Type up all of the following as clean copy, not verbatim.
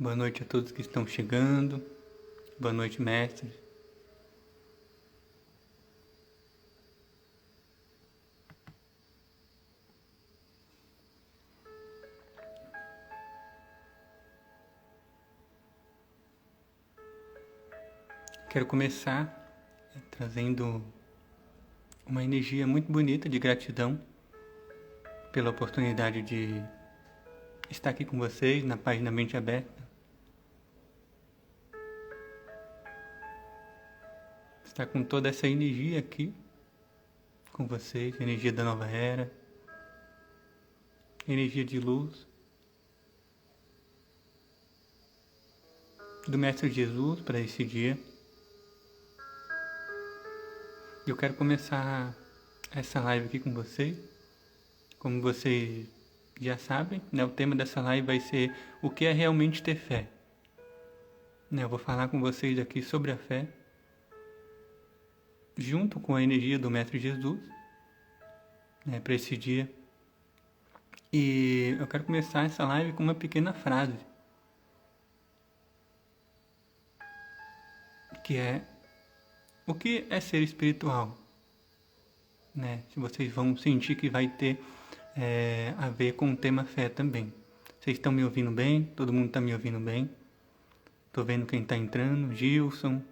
Boa noite a todos que estão chegando. Boa noite, mestre. Quero começar trazendo uma energia muito bonita de gratidão pela oportunidade de estar aqui com vocês na página Mente Aberta. Estar com toda essa energia aqui com vocês, energia da nova era, energia de luz, do Mestre Jesus para esse dia. Eu quero começar essa live aqui com vocês. Como vocês já sabem, né, o tema dessa live vai ser o que é realmente ter fé. Eu vou falar com vocês aqui sobre a fé, junto com a energia do Mestre Jesus, para esse dia. E eu quero começar essa live com uma pequena frase, que é: o que é ser espiritual? Se vocês vão sentir que vai ter a ver com o tema fé também. Vocês estão me ouvindo bem? Todo mundo está me ouvindo bem? Estou vendo quem está entrando: Gilson,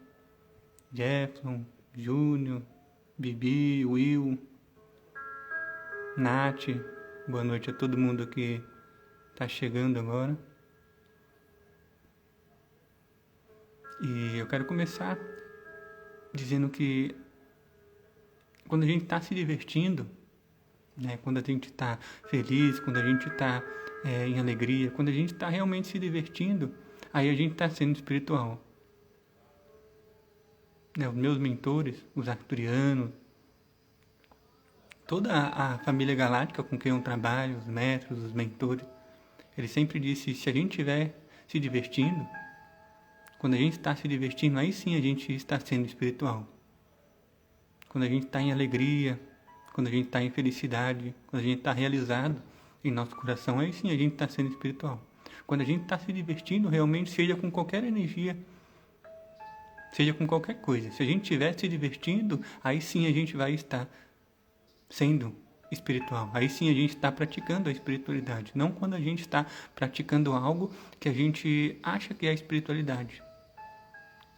Jefferson, Júnior, Bibi, Will, Nath. Boa noite a todo mundo que está chegando agora. E eu quero começar dizendo que quando a gente está se divertindo, quando a gente está feliz, quando a gente está em alegria, quando a gente está realmente se divertindo, aí a gente está sendo espiritual. Os meus mentores, os arcturianos, toda a família galáctica com quem eu trabalho, os mestres, os mentores, eles sempre disseram: se a gente estiver se divertindo, quando a gente está se divertindo, aí sim a gente está sendo espiritual. Quando a gente está em alegria, quando a gente está em felicidade, quando a gente está realizado em nosso coração, aí sim a gente está sendo espiritual. Quando a gente está se divertindo realmente, seja com qualquer energia, seja com qualquer coisa, se a gente estiver se divertindo, aí sim a gente vai estar sendo espiritual. Aí sim a gente está praticando a espiritualidade. Não quando a gente está praticando algo que a gente acha que é espiritualidade.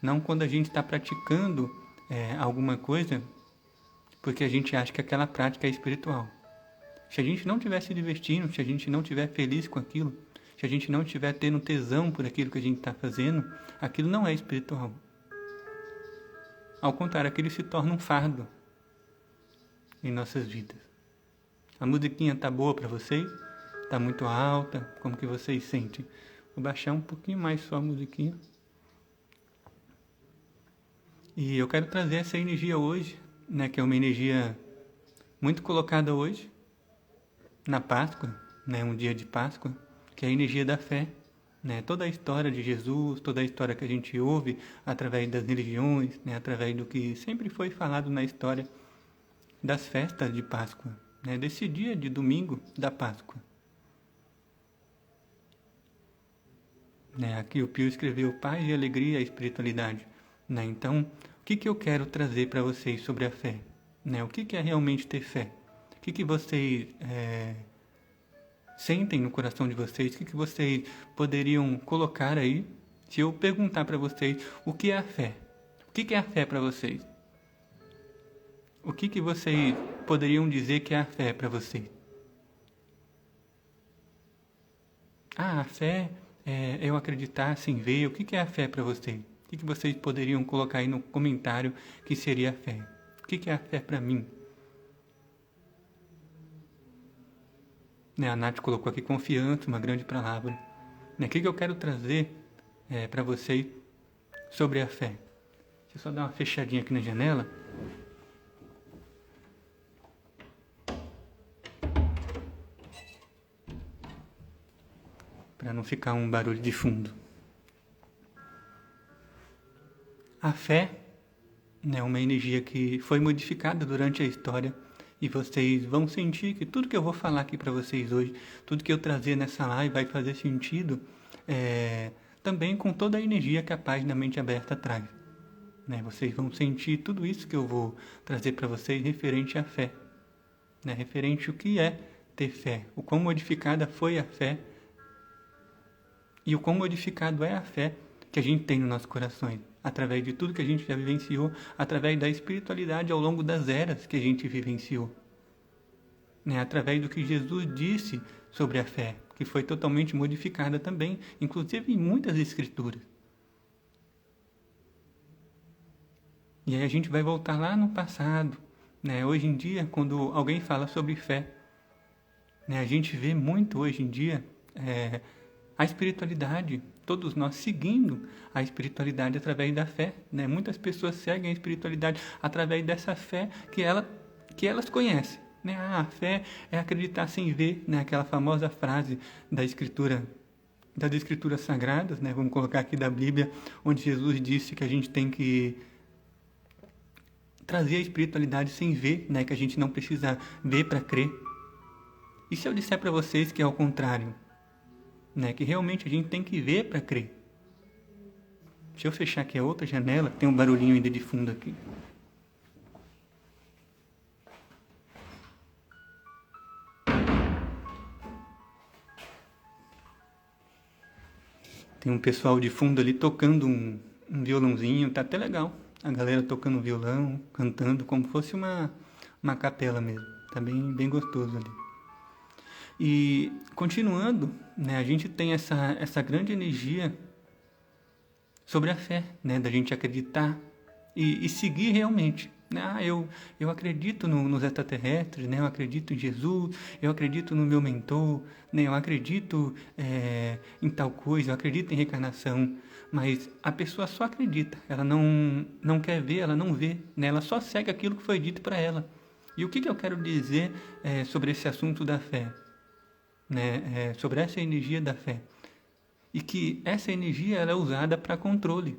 Não quando a gente está praticando alguma coisa porque a gente acha que aquela prática é espiritual. Se a gente não estiver se divertindo, se a gente não estiver feliz com aquilo, se a gente não estiver tendo tesão por aquilo que a gente está fazendo, aquilo não é espiritual. Ao contrário, aquilo se torna um fardo em nossas vidas. A musiquinha tá boa para vocês? Tá muito alta? Como que vocês sentem? Vou baixar um pouquinho mais só a musiquinha. E eu quero trazer essa energia hoje, que é uma energia muito colocada hoje, na Páscoa, um dia de Páscoa, que é a energia da fé. Toda a história de Jesus, toda a história que a gente ouve através das religiões, através do que sempre foi falado na história das festas de Páscoa, desse dia de domingo da Páscoa. Aqui o Pio escreveu: paz e alegria, a espiritualidade. Então, o que eu quero trazer para vocês sobre a fé? O que é realmente ter fé? O que vocês sentem no coração de vocês? O que vocês poderiam colocar aí se eu perguntar para vocês o que é a fé? O que é a fé para vocês? O que vocês poderiam dizer que é a fé para vocês? A fé é eu acreditar sem ver. O que é a fé para vocês? O que vocês poderiam colocar aí no comentário que seria a fé? O que é a fé para mim? A Nath colocou aqui confiança, uma grande palavra. O que eu quero trazer para vocês sobre a fé? Deixa eu só dar uma fechadinha aqui na janela. Para não ficar um barulho de fundo. A fé é uma energia que foi modificada durante a história e vocês vão sentir que tudo que eu vou falar aqui para vocês hoje, tudo que eu trazer nessa live vai fazer sentido também com toda a energia que a paz da mente aberta traz. Né? Vocês vão sentir tudo isso que eu vou trazer para vocês referente à fé. Né? Referente ao que é ter fé, o quão modificada foi a fé e o quão modificado é a fé que a gente tem nos nossos corações, através de tudo que a gente já vivenciou, através da espiritualidade ao longo das eras que a gente vivenciou. Né? Através do que Jesus disse sobre a fé, que foi totalmente modificada também, inclusive em muitas escrituras. E aí a gente vai voltar lá no passado. Né? Hoje em dia, quando alguém fala sobre fé, né? A gente vê muito hoje em dia a espiritualidade, todos nós seguindo a espiritualidade através da fé. Né? Muitas pessoas seguem a espiritualidade através dessa fé que elas conhecem. Né? A fé é acreditar sem ver, né? Aquela famosa frase da Escritura, das Escrituras Sagradas, né? Vamos colocar aqui da Bíblia, onde Jesus disse que a gente tem que trazer a espiritualidade sem ver, né? Que a gente não precisa ver para crer. E se eu disser para vocês que é o contrário? Né? Que realmente a gente tem que ver para crer. Deixa eu fechar aqui a outra janela, tem um barulhinho ainda de fundo aqui. Tem um pessoal de fundo ali tocando um violãozinho, tá até legal. A galera tocando violão, cantando, como fosse uma capela mesmo. Tá bem gostoso ali. E continuando, né, a gente tem essa grande energia sobre a fé, né, da gente acreditar e seguir realmente. Né? Eu acredito nos extraterrestres, né? Eu acredito em Jesus, eu acredito no meu mentor, né? Eu acredito em tal coisa, eu acredito em reencarnação. Mas a pessoa só acredita, ela não quer ver, ela não vê, né? Ela só segue aquilo que foi dito para ela. E o que eu quero dizer sobre esse assunto da fé? Né? Sobre essa energia da fé. E que essa energia ela é usada para controle.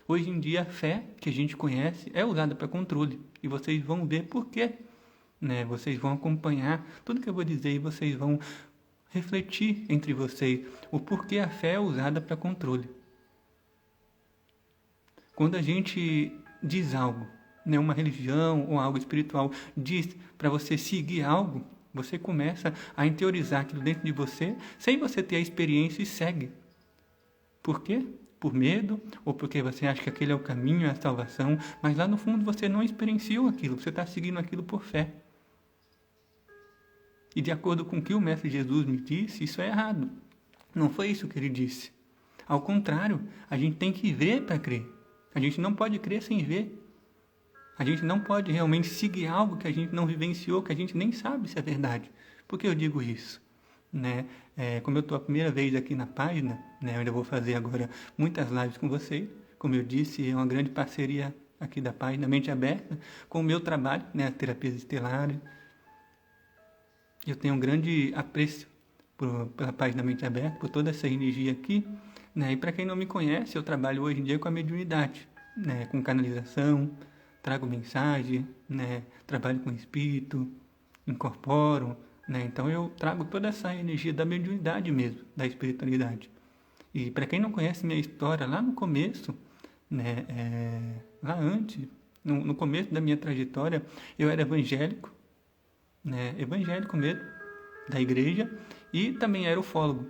Hoje em dia, a fé que a gente conhece é usada para controle. E vocês vão ver por quê. Né? Vocês vão acompanhar tudo que eu vou dizer e vocês vão refletir entre vocês o porquê a fé é usada para controle. Quando a gente diz algo, né, uma religião ou algo espiritual diz para você seguir algo, você começa a interiorizar aquilo dentro de você sem você ter a experiência e segue. Por quê? Por medo, ou porque você acha que aquele é o caminho, é a salvação, mas lá no fundo você não experienciou aquilo, você está seguindo aquilo por fé. E de acordo com o que o Mestre Jesus me disse, isso é errado. Não foi isso que ele disse. Ao contrário, a gente tem que ver para crer. A gente não pode crer sem ver. A gente não pode realmente seguir algo que a gente não vivenciou, que a gente nem sabe se é verdade. Por que eu digo isso? Né? Como eu estou a primeira vez aqui na página, né, eu ainda vou fazer agora muitas lives com vocês. Como eu disse, é uma grande parceria aqui da página Mente Aberta com o meu trabalho, né, as terapias estelares. Eu tenho um grande apreço pela página Mente Aberta, por toda essa energia aqui. Né? E para quem não me conhece, eu trabalho hoje em dia com a mediunidade, né, com canalização, trago mensagem, né, trabalho com espírito, incorporo. Né? Então eu trago toda essa energia da mediunidade mesmo, da espiritualidade. E para quem não conhece minha história, lá no começo, né, lá antes, no começo da minha trajetória, eu era evangélico, né, evangélico mesmo, da igreja, e também era ufólogo.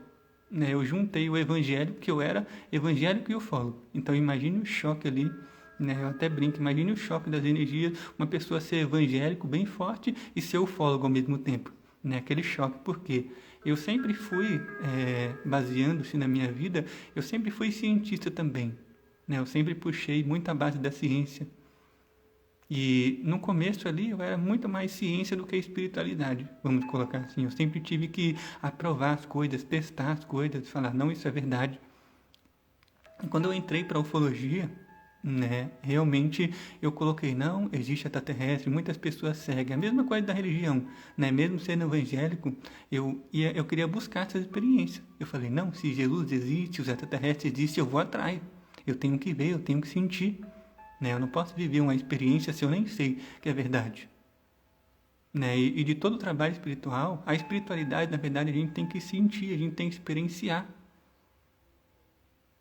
Né? Eu juntei o evangelho, que eu era evangélico e ufólogo. Então imagine o choque ali. Né? Eu até brinco, imagine o choque das energias, uma pessoa ser evangélico bem forte e ser ufólogo ao mesmo tempo. Né? Aquele choque, porque eu sempre fui, baseando-se na minha vida, eu sempre fui cientista também. Né? Eu sempre puxei muita base da ciência. E no começo ali eu era muito mais ciência do que espiritualidade, vamos colocar assim. Eu sempre tive que aprovar as coisas, testar as coisas, falar, não, isso é verdade. E quando eu entrei para a ufologia, né, realmente eu coloquei, não, existe extraterrestre, muitas pessoas seguem. A mesma coisa da religião, né? Mesmo sendo evangélico, eu queria buscar essa experiência. Eu falei, não, se Jesus existe, os extraterrestres existem, eu vou atrás. Eu tenho que ver, eu tenho que sentir. Né? Eu não posso viver uma experiência se eu nem sei que é verdade. Né? E de todo o trabalho espiritual, a espiritualidade, na verdade, a gente tem que sentir, a gente tem que experienciar.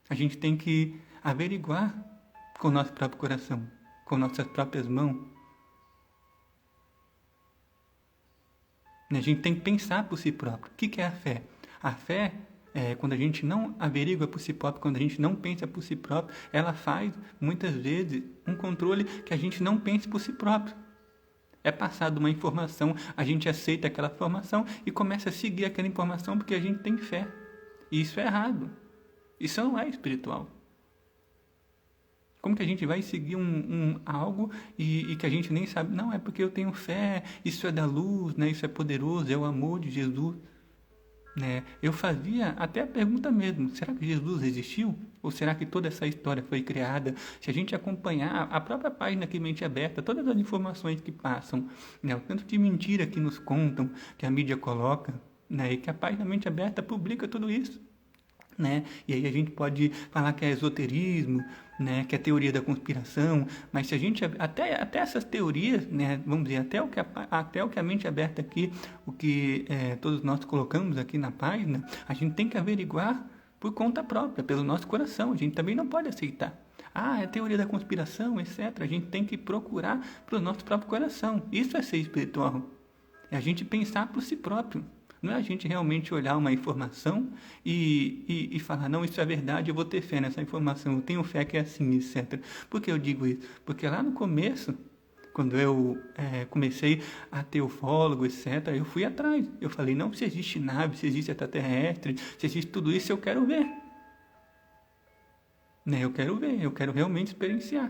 A gente tem que averiguar com o nosso próprio coração, com nossas próprias mãos. A gente tem que pensar por si próprio. O que é a fé? A fé, quando a gente não averigua por si próprio, quando a gente não pensa por si próprio, ela faz, muitas vezes, um controle que a gente não pense por si próprio. É passada uma informação, a gente aceita aquela informação e começa a seguir aquela informação porque a gente tem fé. E isso é errado. Isso não é espiritual. Como que a gente vai seguir algo e que a gente nem sabe? Não, é porque eu tenho fé, isso é da luz, né? Isso é poderoso, é o amor de Jesus. Né? Eu fazia até a pergunta mesmo, será que Jesus existiu? Ou será que toda essa história foi criada? Se a gente acompanhar a própria página aqui Mente Aberta, todas as informações que passam, né? O tanto de mentira que nos contam, que a mídia coloca, né? E que a página Mente Aberta publica tudo isso. Né? E aí a gente pode falar que é esoterismo, né? Que é teoria da conspiração, mas se a gente até essas teorias, né? Vamos dizer, até o que a Mente Aberta aqui, o que todos nós colocamos aqui na página, a gente tem que averiguar por conta própria, pelo nosso coração. A gente também não pode aceitar. É teoria da conspiração, etc. A gente tem que procurar pelo nosso próprio coração. Isso é ser espiritual. É a gente pensar por si próprio. Não é a gente realmente olhar uma informação e falar, não, isso é verdade, eu vou ter fé nessa informação, eu tenho fé que é assim, etc. Por que eu digo isso? Porque lá no começo, quando eu comecei a ter ufólogo, etc., eu fui atrás. Eu falei, não, se existe nave, se existe extraterrestre, se existe tudo isso, eu quero ver. Né? Eu quero ver, eu quero realmente experienciar.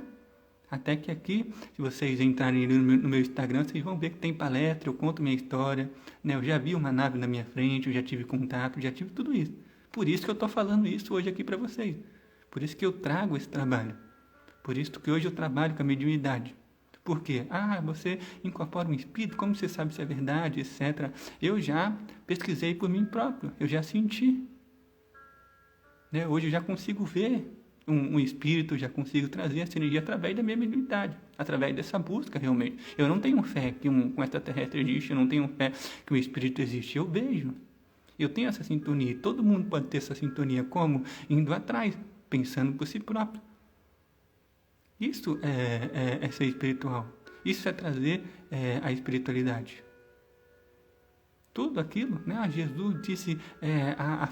Até que aqui, se vocês entrarem no meu Instagram, vocês vão ver que tem palestra, eu conto minha história, né? Eu já vi uma nave na minha frente, eu já tive contato, já tive tudo isso. Por isso que eu estou falando isso hoje aqui para vocês. Por isso que eu trago esse trabalho. Por isso que hoje eu trabalho com a mediunidade. Por quê? Você incorpora um espírito, como você sabe se é verdade, etc. Eu já pesquisei por mim próprio, eu já senti. Né? Hoje eu já consigo ver um espírito, já consigo trazer essa energia através da minha mediunidade, através dessa busca realmente. Eu não tenho fé que um extraterrestre existe, eu não tenho fé que um espírito existe, eu vejo. Eu tenho essa sintonia, todo mundo pode ter essa sintonia, como? Indo atrás, pensando por si próprio. Isso é ser espiritual, isso é trazer a espiritualidade. Tudo aquilo, né? Jesus disse a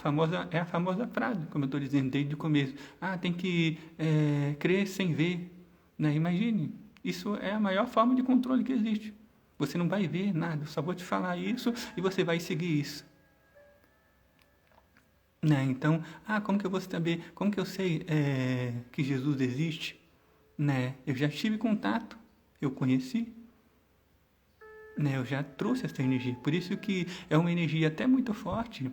famosa frase, como eu estou dizendo desde o começo. Tem que crer sem ver. Né? Imagine, isso é a maior forma de controle que existe. Você não vai ver nada, eu só vou te falar isso e você vai seguir isso. Né? Então, como que eu vou saber, como que eu sei que Jesus existe? Né? Eu já tive contato, eu conheci. Né, eu já trouxe essa energia, por isso que é uma energia até muito forte.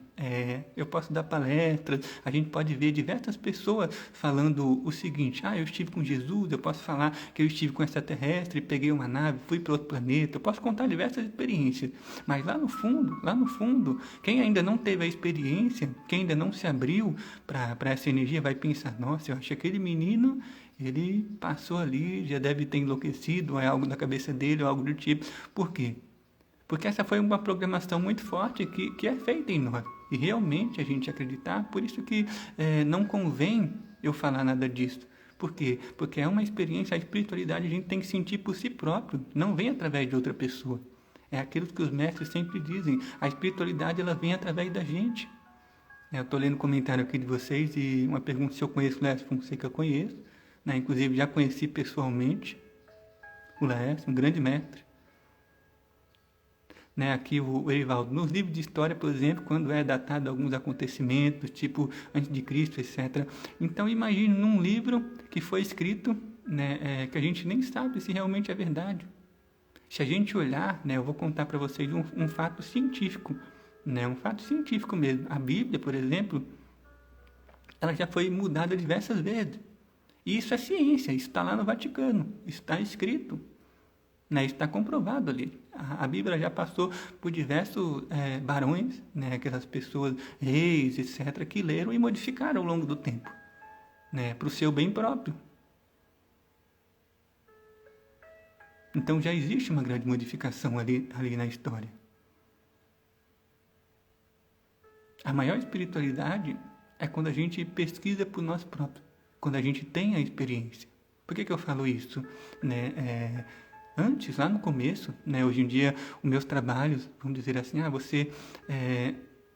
Eu posso dar palestras, a gente pode ver diversas pessoas falando o seguinte: eu estive com Jesus, eu posso falar que eu estive com extraterrestre, peguei uma nave, fui para outro planeta, eu posso contar diversas experiências, mas lá no fundo, quem ainda não teve a experiência, quem ainda não se abriu para essa energia, vai pensar: nossa, eu acho que aquele menino, ele passou ali, já deve ter enlouquecido, é algo da cabeça dele, ou algo do tipo. Por quê? Porque essa foi uma programação muito forte que é feita em nós. E realmente a gente acreditar, por isso que não convém eu falar nada disso. Por quê? Porque é uma experiência, a espiritualidade a gente tem que sentir por si próprio, não vem através de outra pessoa. É aquilo que os mestres sempre dizem, a espiritualidade ela vem através da gente. Eu estou lendo um comentário aqui de vocês e uma pergunta se eu conheço o Laércio Fonseca, eu conheço. Inclusive já conheci pessoalmente o Laércio, um grande mestre. Aqui o Erivaldo, nos livros de história, por exemplo, quando é datado alguns acontecimentos, tipo antes de Cristo, etc. Então imagine num livro que foi escrito, que a gente nem sabe se realmente é verdade. Se a gente olhar, eu vou contar para vocês um fato científico, um fato científico mesmo. A Bíblia, por exemplo, ela já foi mudada diversas vezes. E isso é ciência, isso está lá no Vaticano, está escrito, isso está comprovado ali. A Bíblia já passou por diversos barões, aquelas pessoas, reis, etc., que leram e modificaram ao longo do tempo, para o seu bem próprio. Então já existe uma grande modificação ali na história. A maior espiritualidade é quando a gente pesquisa por nós próprios, quando a gente tem a experiência. Por que eu falo isso? Né? Antes, lá no começo, né, hoje em dia, os meus trabalhos, vamos dizer assim,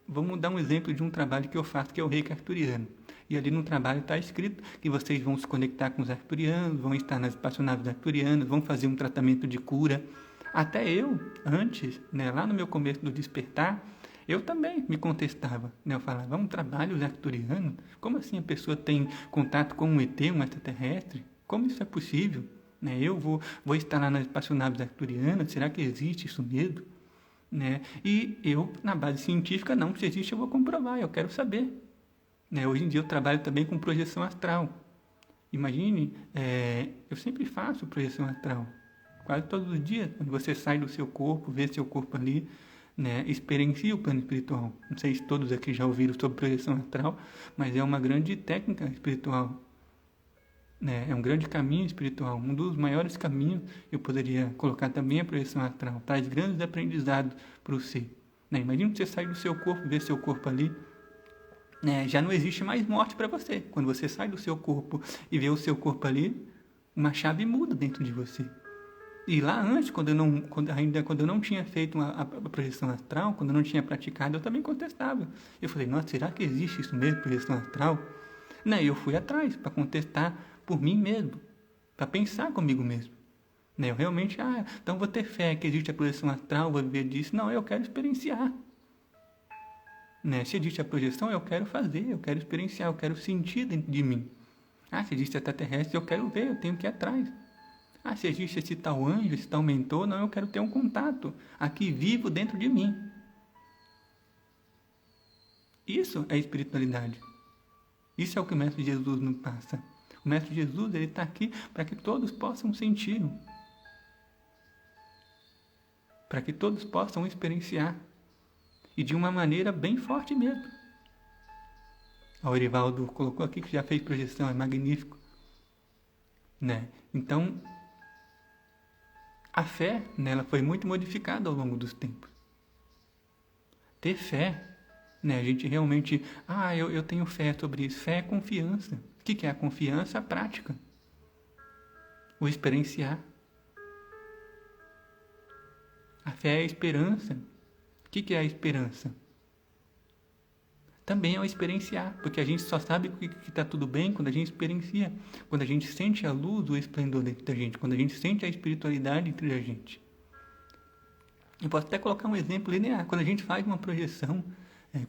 vamos dar um exemplo de um trabalho que eu faço, que é o reiki arturiano. E ali no trabalho está escrito que vocês vão se conectar com os arturianos, vão estar nas espaçonaves arturianas, vão fazer um tratamento de cura. Até eu, antes, né, lá no meu começo do despertar, eu também me contestava. Né? Eu falava, um trabalho arturiano? Como assim a pessoa tem contato com um ET, um extraterrestre? Como isso é possível? Né? Eu vou estar lá nas espaçonaves arturianas, será que existe isso mesmo? Né? E eu, na base científica, não, se existe eu vou comprovar, eu quero saber. Né? Hoje em dia eu trabalho também com projeção astral. Imagine, eu sempre faço projeção astral, quase todos os dias, quando você sai do seu corpo, vê seu corpo ali, né, experiencia o plano espiritual. Não sei se todos aqui já ouviram sobre projeção astral, mas é uma grande técnica espiritual. Né? É um grande caminho espiritual, um dos maiores caminhos. Eu poderia colocar também a projeção astral, traz grandes aprendizados para o ser. Né? Imagina você sair do seu corpo, ver seu corpo ali, né? Já não existe mais morte para você. Quando você sai do seu corpo e vê o seu corpo ali, uma chave muda dentro de você. E lá antes, quando eu não tinha feito a projeção astral, quando eu não tinha praticado, eu também contestava. Eu falei, nossa, será que existe isso mesmo, projeção astral? Né? Eu fui atrás para contestar por mim mesmo, para pensar comigo mesmo. Né? Eu realmente, então vou ter fé que existe a projeção astral, vou viver disso. Não, eu quero experienciar. Né? Se existe a projeção, eu quero fazer, eu quero experienciar, eu quero sentir dentro de mim. Se existe extraterrestre, eu quero ver, eu tenho que ir atrás. Se existe esse tal anjo, esse tal mentor, não, eu quero ter um contato aqui vivo dentro de mim. Isso é espiritualidade. Isso é o que o Mestre Jesus nos passa. O Mestre Jesus, ele está aqui para que todos possam sentir, para que todos possam experienciar, e de uma maneira bem forte mesmo. O Orivaldo colocou aqui que já fez projeção, é magnífico. Né? Então, a fé nela foi muito modificada ao longo dos tempos. Ter fé, né? A gente realmente, eu tenho fé sobre isso. Fé é confiança. O que é a confiança? A prática. O experienciar. A fé é a esperança. O que é a esperança? Também é o experienciar, porque a gente só sabe que está tudo bem quando a gente experiencia, quando a gente sente a luz, o esplendor dentro da gente, quando a gente sente a espiritualidade entre a gente. Eu posso até colocar um exemplo linear. Quando a gente faz uma projeção,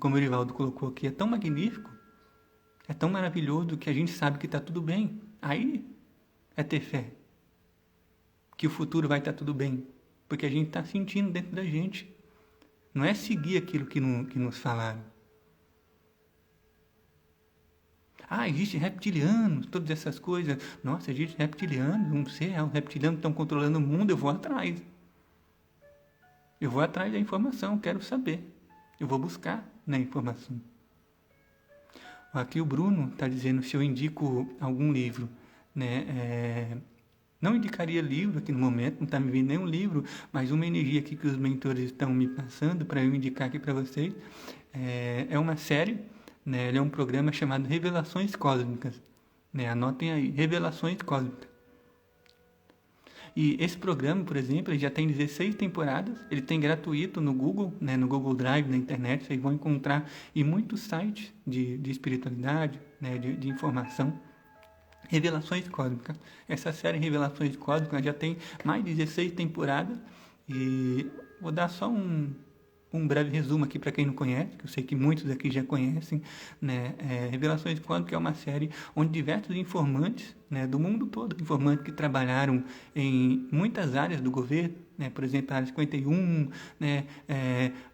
como o Erivaldo colocou aqui, é tão magnífico, é tão maravilhoso que a gente sabe que está tudo bem. Aí é ter fé, que o futuro vai estar tudo bem, porque a gente está sentindo dentro da gente. Não é seguir aquilo que nos falaram. Existe reptilianos, todas essas coisas. Nossa, existe reptilianos, não sei, os reptilianos estão controlando o mundo, eu vou atrás. Eu vou atrás da informação, quero saber. Eu vou buscar na informação. Aqui o Bruno está dizendo se eu indico algum livro. Né? Não indicaria livro aqui no momento, não está me vindo nenhum livro, mas uma energia aqui que os mentores estão me passando para eu indicar aqui para vocês. É uma série, né? Ele é um programa chamado Revelações Cósmicas. Né? Anotem aí, Revelações Cósmicas. E esse programa, por exemplo, ele já tem 16 temporadas, ele tem gratuito no Google, né? No Google Drive, na internet, vocês vão encontrar em muitos sites de espiritualidade, né? de informação. Revelações Cósmicas. Essa série Revelações Cósmicas já tem mais de 16 temporadas e vou dar só um breve resumo aqui para quem não conhece, que eu sei que muitos aqui já conhecem. Né? Revelações Cósmicas é uma série onde diversos informantes, né, do mundo todo, informantes que trabalharam em muitas áreas do governo, né, por exemplo, a área 51, né,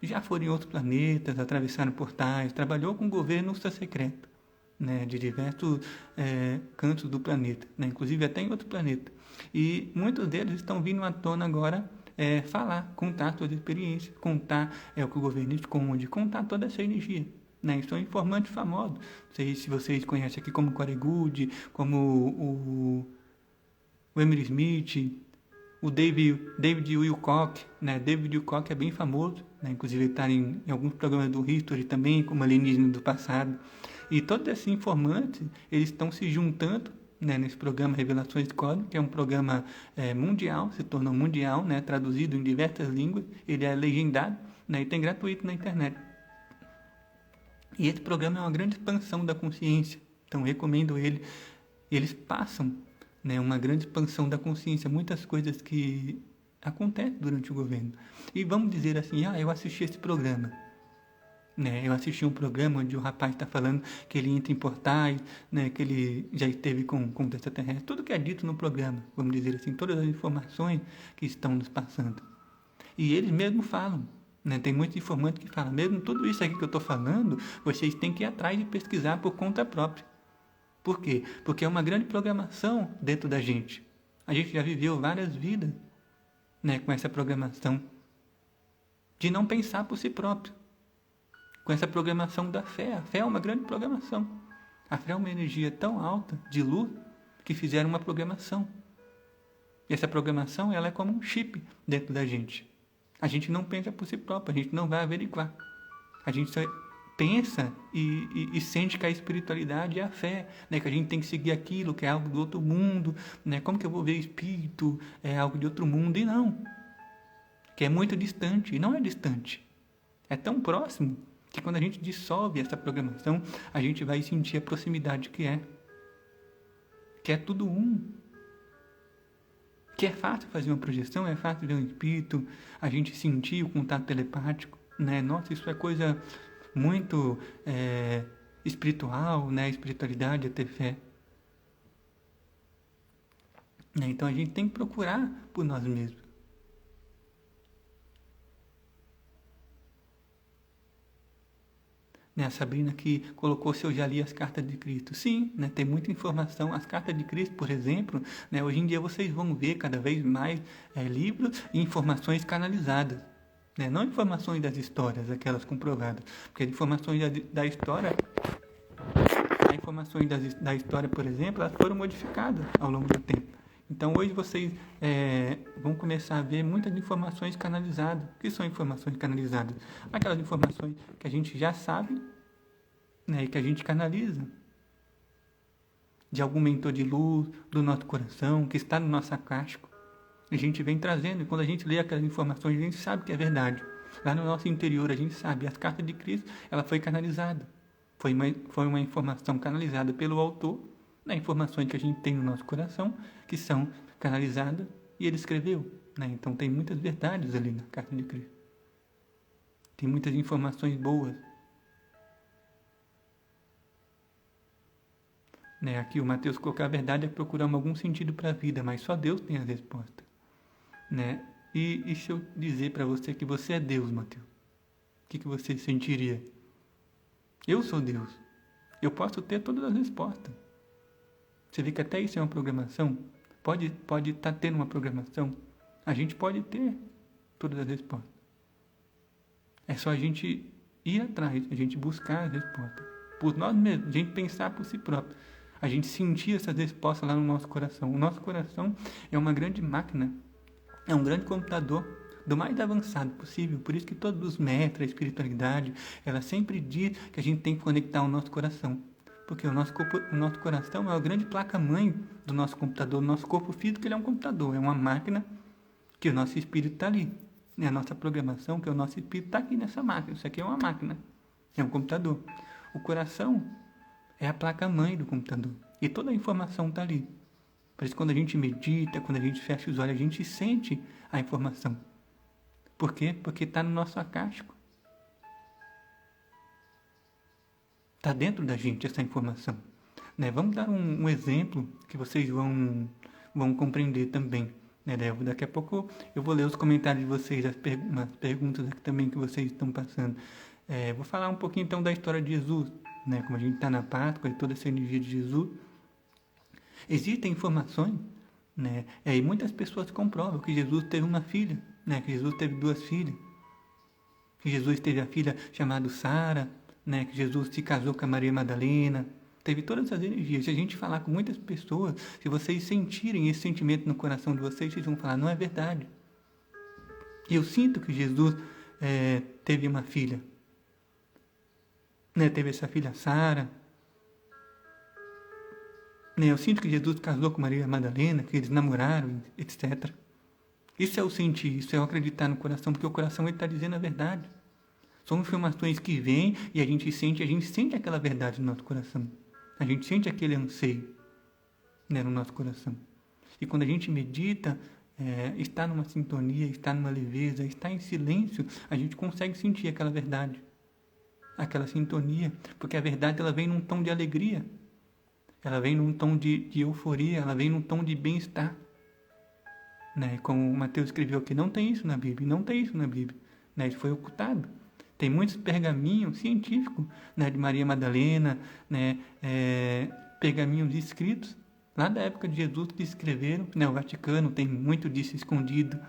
já foram em outros planetas, atravessaram portais, trabalhou com o governo secreto. Né, de diversos cantos do planeta, né, inclusive até em outro planeta. E muitos deles estão vindo à tona agora falar, contar suas experiências, contar o que o governo esconde, contar toda essa energia. Né, são informantes famosos. Não sei se vocês conhecem aqui como Corey Goode, como o Emily Smith, o David Wilcock. Né, David Wilcock é bem famoso, né, inclusive ele está em alguns programas do History também, como alienígena do passado. E todos esses informantes, eles estão se juntando, né, nesse programa Revelações Cósmicas, que é um programa mundial, se tornou mundial, né, traduzido em diversas línguas, ele é legendado, né, e tem gratuito na internet. E esse programa é uma grande expansão da consciência, então recomendo ele. Eles passam, né, uma grande expansão da consciência, muitas coisas que acontecem durante o governo. E vamos dizer assim, eu assisti esse programa. Né, eu assisti um programa onde o rapaz está falando que ele entra em portais, né, que ele já esteve com extraterrestre, tudo que é dito no programa, vamos dizer assim, todas as informações que estão nos passando. E eles mesmos falam, né, tem muitos informantes que falam, mesmo tudo isso aqui que eu estou falando, vocês têm que ir atrás de pesquisar por conta própria. Por quê? Porque é uma grande programação dentro da gente. A gente já viveu várias vidas, né, com essa programação de não pensar por si próprio. Com essa programação da fé. A fé é uma grande programação. A fé é uma energia tão alta de luz que fizeram uma programação. E essa programação, ela é como um chip dentro da gente. A gente não pensa por si próprio, a gente não vai averiguar. A gente só pensa e sente que a espiritualidade é a fé, né? Que a gente tem que seguir aquilo, que é algo do outro mundo, né? Como que eu vou ver espírito? É algo de outro mundo. E não. Que é muito distante. E não é distante. É tão próximo que quando a gente dissolve essa programação, a gente vai sentir a proximidade que é tudo um. Que é fácil fazer uma projeção, é fácil ver um espírito, a gente sentir o contato telepático, né? Nossa, isso é coisa muito espiritual, né? Espiritualidade é ter fé. Né? Então a gente tem que procurar por nós mesmos. Né, a Sabrina que colocou se eu já li as cartas de Cristo. Sim, né, tem muita informação. As cartas de Cristo, por exemplo, né, hoje em dia vocês vão ver cada vez mais livros e informações canalizadas. Né, não informações das histórias, aquelas comprovadas. Porque as informações da história, da história, por exemplo, elas foram modificadas ao longo do tempo. Então hoje vocês vão começar a ver muitas informações canalizadas. O que são informações canalizadas? Aquelas informações que a gente já sabe, né, e que a gente canaliza. De algum mentor de luz, do nosso coração, que está no nosso acástico. A gente vem trazendo, e quando a gente lê aquelas informações, a gente sabe que é verdade. Lá no nosso interior a gente sabe. As cartas de Cristo, ela foi canalizada. Foi uma informação canalizada pelo autor, né, informações que a gente tem no nosso coração, que são canalizadas, e ele escreveu. Né? Então tem muitas verdades ali na carta de Cristo. Tem muitas informações boas. Né? Aqui o Mateus colocou: a verdade é procurar algum sentido para a vida, mas só Deus tem as respostas. Né? E se eu dizer para você que você é Deus, Mateus, o que você sentiria? Eu sou Deus. Eu posso ter todas as respostas. Você vê que até isso é uma programação? Pode estar tendo uma programação. A gente pode ter todas as respostas. É só a gente ir atrás, a gente buscar as respostas. Por nós mesmos, a gente pensar por si próprio. A gente sentir essas respostas lá no nosso coração. O nosso coração é uma grande máquina. É um grande computador do mais avançado possível. Por isso que todos os mestres, a espiritualidade, ela sempre diz que a gente tem que conectar o nosso coração. Porque o nosso coração é a grande placa-mãe do nosso computador. O nosso corpo físico, ele é um computador, é uma máquina que o nosso espírito está ali. É a nossa programação, que é o nosso espírito, está aqui nessa máquina. Isso aqui é uma máquina, é um computador. O coração é a placa-mãe do computador. E toda a informação está ali. Por isso, quando a gente medita, quando a gente fecha os olhos, a gente sente a informação. Por quê? Porque está no nosso acástico. Está dentro da gente essa informação. Né? Vamos dar um exemplo que vocês vão compreender também. Né? Daqui a pouco eu vou ler os comentários de vocês, as perguntas aqui também que vocês estão passando. Vou falar um pouquinho então da história de Jesus. Né? Como a gente está na Páscoa e toda essa energia de Jesus. Existem informações, né? E muitas pessoas comprovam que Jesus teve uma filha, né? Que Jesus teve 2 filhas. Que Jesus teve a filha chamada Sara, né? Que Jesus se casou com a Maria Madalena. Teve todas essas energias. Se a gente falar com muitas pessoas, se vocês sentirem esse sentimento no coração de vocês, vocês vão falar: não é verdade. E eu sinto que Jesus teve uma filha. Né? Teve essa filha Sara, Né? Eu sinto que Jesus casou com Maria Madalena, que eles namoraram, etc. Isso é o sentir, isso é o acreditar no coração, porque o coração está dizendo a verdade. São informações que vêm e a gente sente aquela verdade no nosso coração. A gente sente aquele anseio, né, no nosso coração. E quando a gente medita, está numa sintonia, está numa leveza, está em silêncio, a gente consegue sentir aquela verdade, aquela sintonia, porque a verdade ela vem num tom de alegria, ela vem num tom de euforia, ela vem num tom de bem-estar. Né? Como o Mateus escreveu aqui, não tem isso na Bíblia, não tem isso na Bíblia. Né? Isso foi ocultado. Tem muitos pergaminhos científicos, né, de Maria Madalena, né, pergaminhos escritos lá da época de Jesus que escreveram. Né, o Vaticano tem muito disso escondido.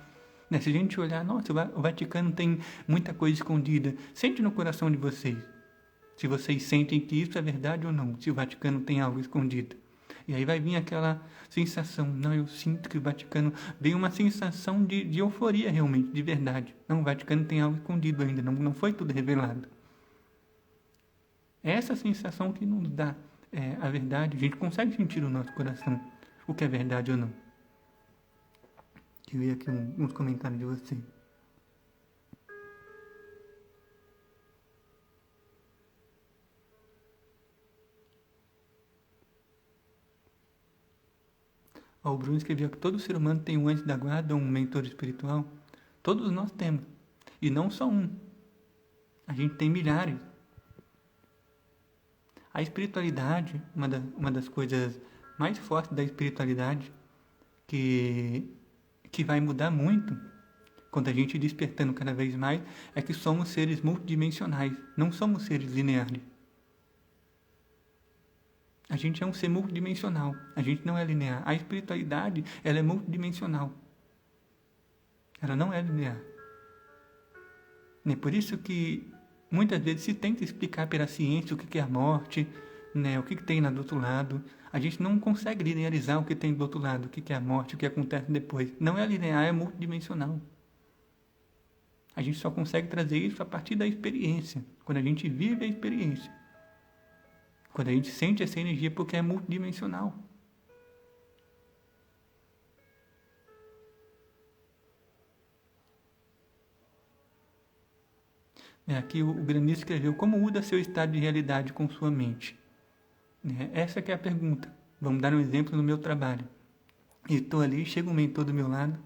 Né, se a gente olhar, nossa, o Vaticano tem muita coisa escondida. Sente no coração de vocês, se vocês sentem que isso é verdade ou não, se o Vaticano tem algo escondido. E aí vai vir aquela sensação, não, eu sinto que o Vaticano... Vem uma sensação de euforia realmente, de verdade. Não, o Vaticano tem algo escondido ainda, não foi tudo revelado. É essa sensação que nos dá a verdade. A gente consegue sentir no nosso coração o que é verdade ou não. Eu vi aqui uns comentários de você. O Bruno escreveu que todo ser humano tem um anjo da guarda, um mentor espiritual. Todos nós temos. E não só um. A gente tem milhares. A espiritualidade, uma das coisas mais fortes da espiritualidade, que vai mudar muito quando a gente despertando cada vez mais, é que somos seres multidimensionais. Não somos seres lineares. A gente é um ser multidimensional. A gente não é linear. A espiritualidade, ela é multidimensional. Ela não é linear. É por isso que muitas vezes se tenta explicar pela ciência o que é a morte, né, o que tem lá do outro lado. A gente não consegue linearizar o que tem do outro lado, o que é a morte, o que acontece depois. Não é linear, é multidimensional. A gente só consegue trazer isso a partir da experiência, quando a gente vive a experiência. Quando a gente sente essa energia, porque é multidimensional. Aqui o Granizo escreveu, como muda seu estado de realidade com sua mente? Essa que é a pergunta. Vamos dar um exemplo no meu trabalho. Estou ali, chega um mentor do meu lado,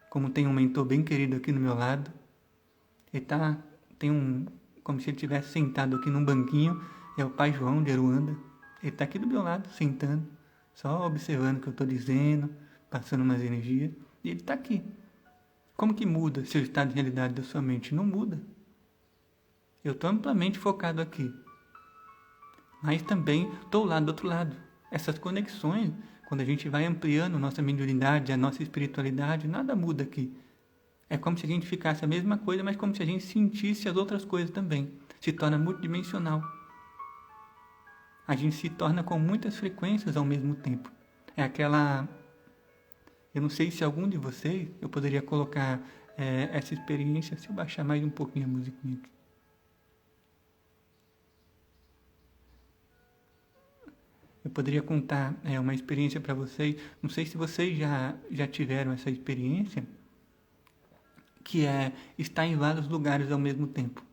como tem um mentor bem querido aqui no meu lado, ele como se ele estivesse sentado aqui num banquinho, é o Pai João de Aruanda. Ele está aqui do meu lado, sentando, só observando o que eu estou dizendo, passando umas energias. E ele está aqui. Como que muda seu estado de realidade da sua mente? Não muda. Eu estou amplamente focado aqui. Mas também estou lá do outro lado. Essas conexões, quando a gente vai ampliando nossa mediunidade, a nossa espiritualidade, nada muda aqui. É como se a gente ficasse a mesma coisa, mas como se a gente sentisse as outras coisas também. Se torna multidimensional. A gente se torna com muitas frequências ao mesmo tempo. É aquela... Eu não sei se algum de vocês, eu poderia colocar essa experiência, se eu baixar mais um pouquinho a musiquinha aqui. Eu poderia contar uma experiência para vocês, não sei se vocês já tiveram essa experiência, que é estar em vários lugares ao mesmo tempo.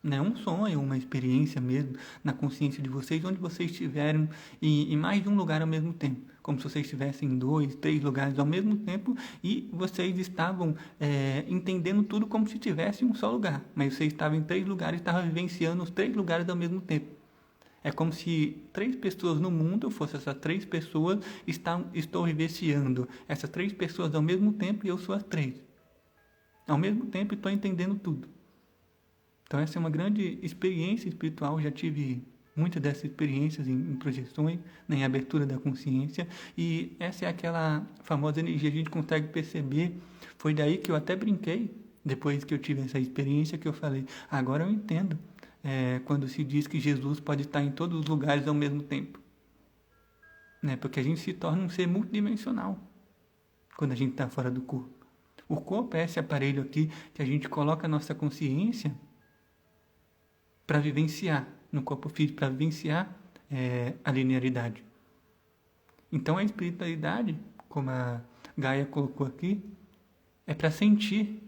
Não é um sonho, uma experiência mesmo, na consciência de vocês, onde vocês estiveram em mais de um lugar ao mesmo tempo. Como se vocês estivessem em 2, 3 lugares ao mesmo tempo e vocês estavam entendendo tudo como se estivesse em um só lugar. Mas vocês estavam em 3 lugares e estavam vivenciando os 3 lugares ao mesmo tempo. É como se 3 pessoas no mundo, fossem essas 3 pessoas, estou vivenciando essas 3 pessoas ao mesmo tempo e eu sou as 3. Ao mesmo tempo estou entendendo tudo. Então essa é uma grande experiência espiritual, já tive muitas dessas experiências em projeções, em abertura da consciência, e essa é aquela famosa energia que a gente consegue perceber. Foi daí que eu até brinquei, depois que eu tive essa experiência, que eu falei, agora eu entendo quando se diz que Jesus pode estar em todos os lugares ao mesmo tempo. Porque a gente se torna um ser multidimensional quando a gente está fora do corpo. O corpo é esse aparelho aqui que a gente coloca a nossa consciência para vivenciar no corpo físico, para vivenciar a linearidade. Então a espiritualidade, como a Gaia colocou aqui, é para sentir,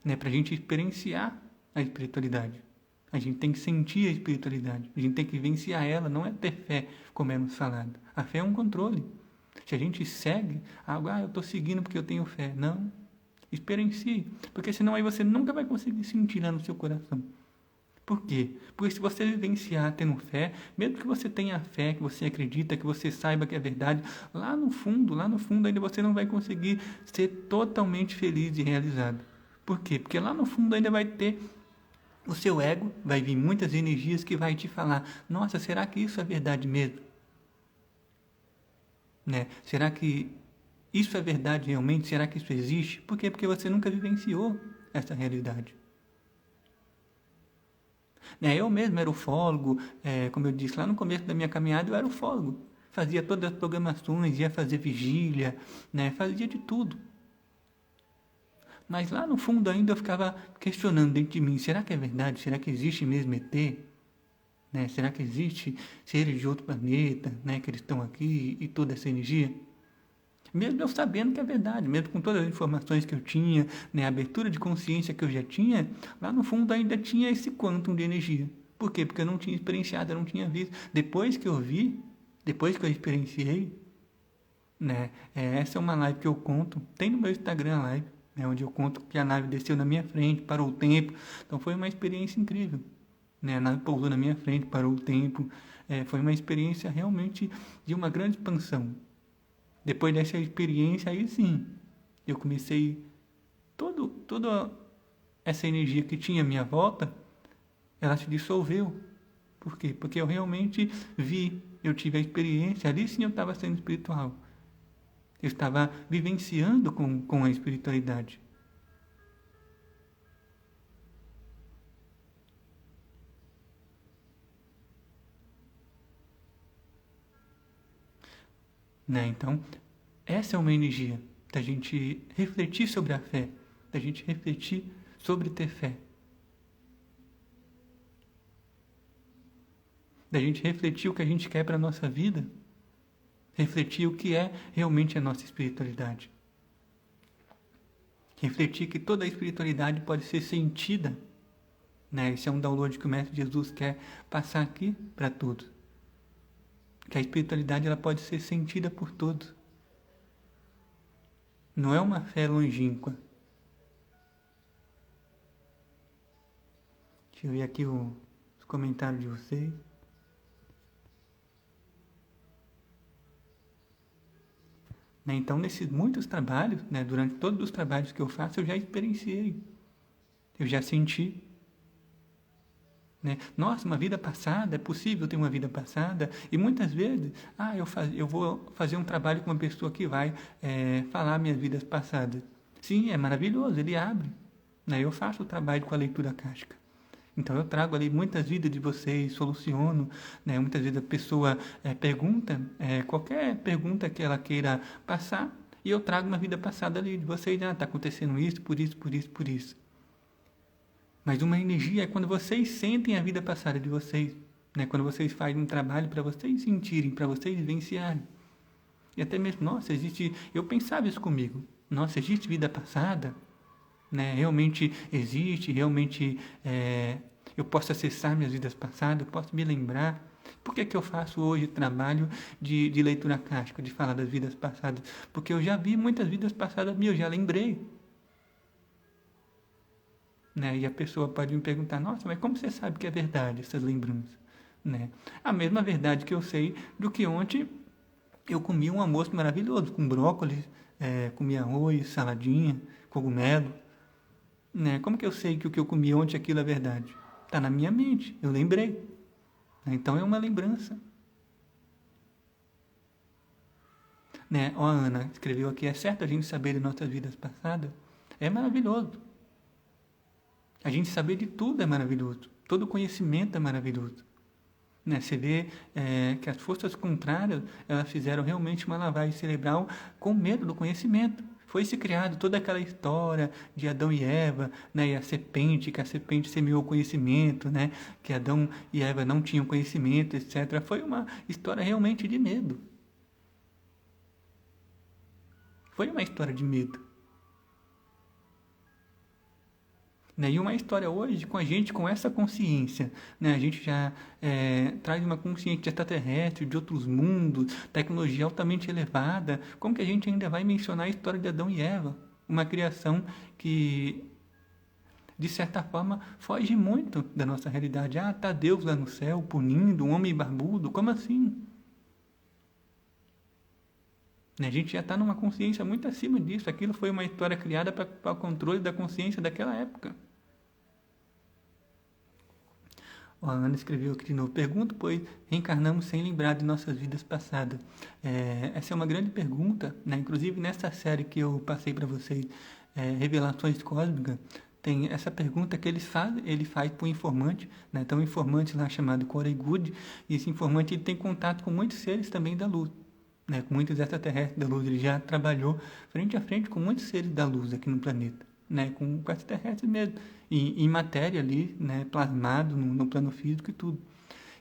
né? Para a gente experienciar a espiritualidade. A gente tem que sentir a espiritualidade. A gente tem que vivenciar ela, não é ter fé, como é nos falado. A fé é um controle. Se a gente segue algo, eu estou seguindo porque eu tenho fé. Não. Experiencie. Porque senão aí você nunca vai conseguir sentir lá no seu coração. Por quê? Porque se você vivenciar tendo fé, mesmo que você tenha fé, que você acredita, que você saiba que é verdade, lá no fundo ainda você não vai conseguir ser totalmente feliz e realizado. Por quê? Porque lá no fundo ainda vai ter o seu ego, vai vir muitas energias que vai te falar, nossa, será que isso é verdade mesmo? Né? Será que isso é verdade realmente? Será que isso existe? Por quê? Porque você nunca vivenciou essa realidade. Eu mesmo era ufólogo, como eu disse, lá no começo da minha caminhada eu era ufólogo. Fazia todas as programações, ia fazer vigília, fazia de tudo. Mas lá no fundo ainda eu ficava questionando dentro de mim, será que é verdade? Será que existe mesmo ET? Será que existe seres de outro planeta, que eles estão aqui e toda essa energia? Mesmo eu sabendo que é verdade, mesmo com todas as informações que eu tinha, a abertura de consciência que eu já tinha, lá no fundo ainda tinha esse quantum de energia. Por quê? Porque eu não tinha experienciado, eu não tinha visto. Depois que eu vi, depois que eu experienciei, essa é uma live que eu conto, tem no meu Instagram a live, onde eu conto que a nave desceu na minha frente, parou o tempo. Então foi uma experiência incrível. A nave pousou na minha frente, parou o tempo. Foi uma experiência realmente de uma grande expansão. Depois dessa experiência, aí sim, eu comecei toda essa energia que tinha à minha volta, ela se dissolveu. Por quê? Porque eu realmente vi, eu tive a experiência, ali sim eu estava sendo espiritual. Eu estava vivenciando com a espiritualidade. Então, essa é uma energia da gente refletir sobre a fé, da gente refletir sobre ter fé, da gente refletir o que a gente quer para a nossa vida, refletir o que é realmente a nossa espiritualidade, refletir que toda a espiritualidade pode ser sentida. Esse é um download que o Mestre Jesus quer passar aqui para todos. Que a espiritualidade ela pode ser sentida por todos. Não é uma fé longínqua. Deixa eu ver aqui os comentários de vocês. Então, nesses muitos trabalhos, durante todos os trabalhos que eu faço, eu já experienciei. Eu já senti. Nossa, uma vida passada, é possível ter uma vida passada? E muitas vezes, eu vou fazer um trabalho com uma pessoa que vai falar minhas vidas passadas. Sim, é maravilhoso, ele abre. Eu faço o trabalho com a leitura akáshica. Então eu trago ali muitas vidas de vocês, soluciono. Muitas vezes a pessoa pergunta, qualquer pergunta que ela queira passar, e eu trago uma vida passada ali de vocês. Está acontecendo isso, por isso, por isso, por isso. Mas uma energia é quando vocês sentem a vida passada de vocês. Quando vocês fazem um trabalho para vocês sentirem, para vocês vivenciarem. E até mesmo, nossa, existe... Eu pensava isso comigo. Nossa, existe vida passada? Realmente existe, realmente eu posso acessar minhas vidas passadas, eu posso me lembrar. Por que eu faço hoje trabalho de leitura akáshica, de falar das vidas passadas? Porque eu já vi muitas vidas passadas minhas, eu já lembrei. E a pessoa pode me perguntar, nossa, mas como você sabe que é verdade essas lembranças? A mesma verdade que eu sei do que ontem eu comi um almoço maravilhoso, com brócolis, comi arroz, saladinha, cogumelo. Como que eu sei que o que eu comi ontem aquilo é verdade? Está na minha mente, eu lembrei. Então é uma lembrança. A Ana escreveu aqui, é certo a gente saber de nossas vidas passadas? É maravilhoso. A gente saber de tudo é maravilhoso. Todo conhecimento é maravilhoso. Você vê que as forças contrárias, elas fizeram realmente uma lavagem cerebral com medo do conhecimento. Foi-se criado toda aquela história de Adão e Eva, e a serpente, que a serpente semeou o conhecimento, que Adão e Eva não tinham conhecimento, etc. Foi uma história realmente de medo. foi uma história de medo. Né? E uma história hoje com a gente, com essa consciência, né? A gente já traz uma consciência extraterrestre, de outros mundos, tecnologia altamente elevada. Como que a gente ainda vai mencionar a história de Adão e Eva? Uma criação que, de certa forma, foge muito da nossa realidade. Ah, tá Deus lá no céu, punindo um homem barbudo, como assim? A gente já está numa consciência muito acima disso. Aquilo foi uma história criada para o controle da consciência daquela época. A Ana escreveu aqui de novo. Pergunto, pois reencarnamos sem lembrar de nossas vidas passadas. Essa é uma grande pergunta, né? Inclusive nessa série que eu passei para vocês, Revelações Cósmicas, tem essa pergunta que ele faz para o informante, né? Então, um informante lá chamado Corey Goode, e esse informante ele tem contato com muitos seres também da luz, né? Com muitos extraterrestres da luz. Ele já trabalhou frente a frente com muitos seres da luz aqui no planeta, né? Com extraterrestres mesmo, em matéria ali, né? Plasmado no plano físico e tudo.